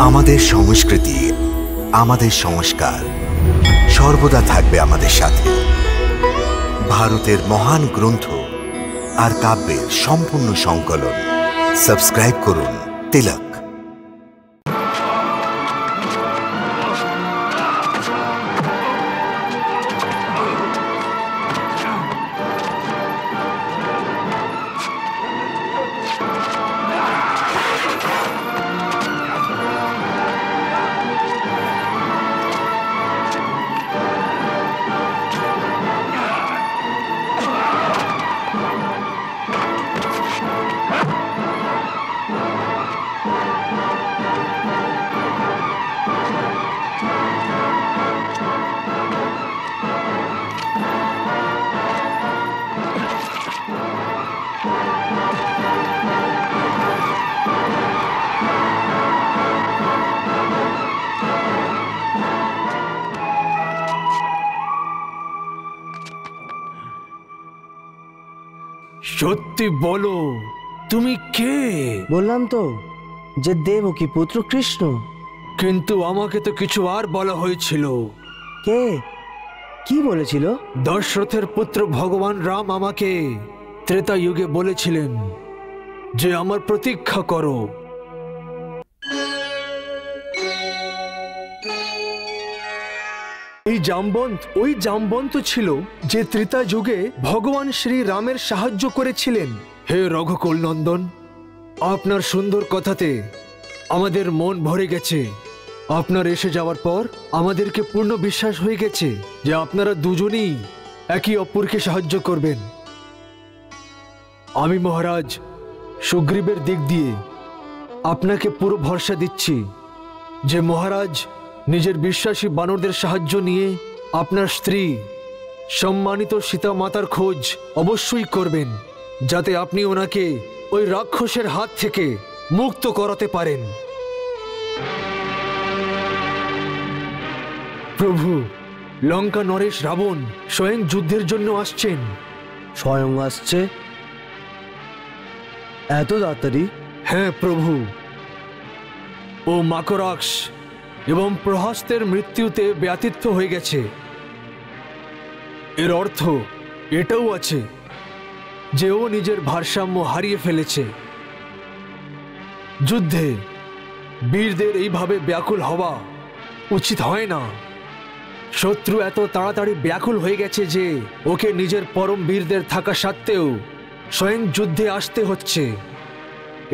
আমাদের সংস্কৃতি, আমাদের সংস্কার সর্বদা থাকবে আমাদের সাথে। ভারতের মহান গ্রন্থ আর কাব্যের সম্পূর্ণ সংকলন। সাবস্ক্রাইব করুন তিলক। সত্যি বলো, তুমি কে? বললাম তো যে দেবকী পুত্র কৃষ্ণ। কিন্তু আমাকে তো কিছু আর বলা হয়েছিল। কে কি বলেছিল? দশরথের পুত্র ভগবান রাম আমাকে ত্রেতা যুগে বলেছিলেন যে আমার প্রতীক্ষা করো। এই জামবন্ত ওই জামবন্ত ছিল যে ত্রেতা যুগে ভগবান শ্রী রামের সাহায্য করেছিলেন। হে রঘুকুল নন্দন, আপনার সুন্দর কথাতে আমাদের মন ভরে গেছে। আপনার এসে যাওয়ার পর আমাদেরকে পূর্ণ বিশ্বাস হয়ে গেছে যে আপনারা দুজনেই একে অপরকে সাহায্য করবেন। আমি মহারাজ সুগ্রীবের দিক দিয়ে আপনাকে পুরো ভরসা দিচ্ছি যে মহারাজ নিজের বিশ্বাসী বানরদের সাহায্য নিয়ে আপনার স্ত্রী সম্মানিত সীতা মাতার খোঁজ অবশ্যই করবেন, যাতে আপনি ওনাকে ওই রাক্ষসের হাত থেকে মুক্ত করাতে পারেন। প্রভু, লঙ্কা নরেশ রাবণ স্বয়ং যুদ্ধের জন্য আসছেন। স্বয়ং আসছে? এত তাড়াতাড়ি? হ্যাঁ প্রভু। ও মাকরাক্ষ এবং প্রহস্তের মৃত্যুতে ব্যতিত হয়ে গেছে। এর অর্থ এটাও আছে যে ও নিজের ভারসাম্য হারিয়ে ফেলেছে। যুদ্ধে বীরদের এইভাবে ব্যাকুল হওয়া উচিত হয় না। শত্রু এত তাড়াতাড়ি ব্যাকুল হয়ে গেছে যে ওকে নিজের পরম বীরদের থাকা সত্ত্বেও স্বয়ং যুদ্ধে আসতে হচ্ছে।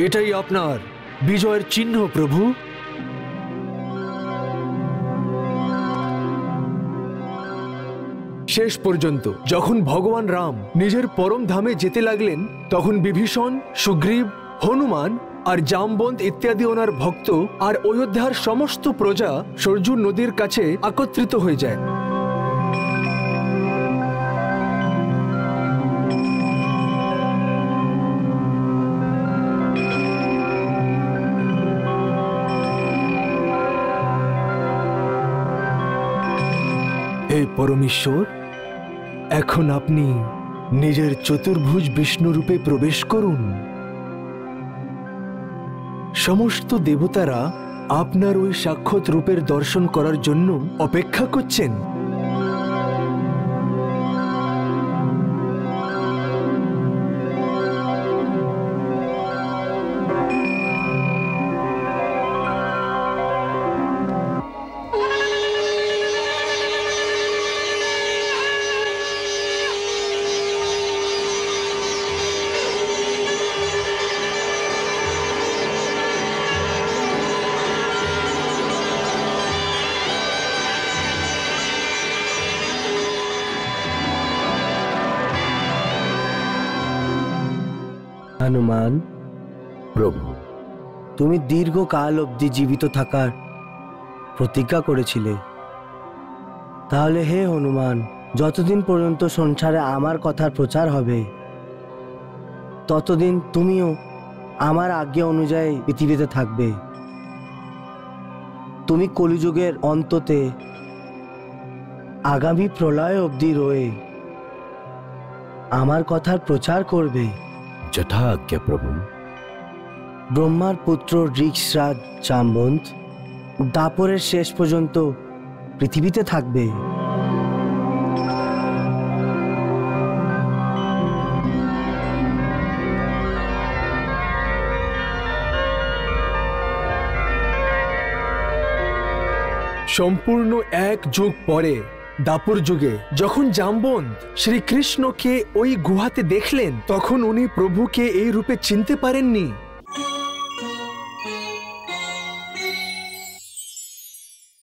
এটাই আপনার বিজয়ের চিহ্ন প্রভু। শেষ পর্যন্ত যখন ভগবান রাম নিজের পরম ধামে যেতে লাগলেন, তখন বিভীষণ, সুগ্রীব, হনুমান আর জামবন্ত ইত্যাদি ওনার ভক্ত আর অযোধ্যার সমস্ত প্রজা সরজু নদীর কাছে একত্রিত হয়ে যায়। হে পরমেশ্বর, এখন আপনি নিজের চতুর্ভুজ বিষ্ণু রূপে প্রবেশ করুন। সমস্ত দেবতারা আপনার ওই সাক্ষাৎ রূপের দর্শন করার জন্য অপেক্ষা করছেন। হনুমান প্রভু, তুমি দীর্ঘকাল অবধি জীবিত থাকার প্রতিজ্ঞা করেছিলে। তাহলে হে হনুমান, যতদিন পর্যন্ত সংসারে আমার কথার প্রচার হবে ততদিন তুমিও আমার আজ্ঞা অনুযায়ী পৃথিবীতে থাকবে। তুমি কলিযুগের অন্ততে আগামী প্রলয় অবধি রয়ে আমার কথার প্রচার করবে। যথাজ্ঞা প্রভু। ব্রহ্মার পুত্র ঋক্ষরাজ জামবন্ত দাপরের শেষ পর্যন্ত পৃথিবীতে থাকবে। সম্পূর্ণ এক যুগ পরে দাপর যুগে যখন জামবন্ত শ্রীকৃষ্ণকে ওই গুহাতে দেখলেন, তখন উনি প্রভুকে এই রূপে চিনতে পারেননি।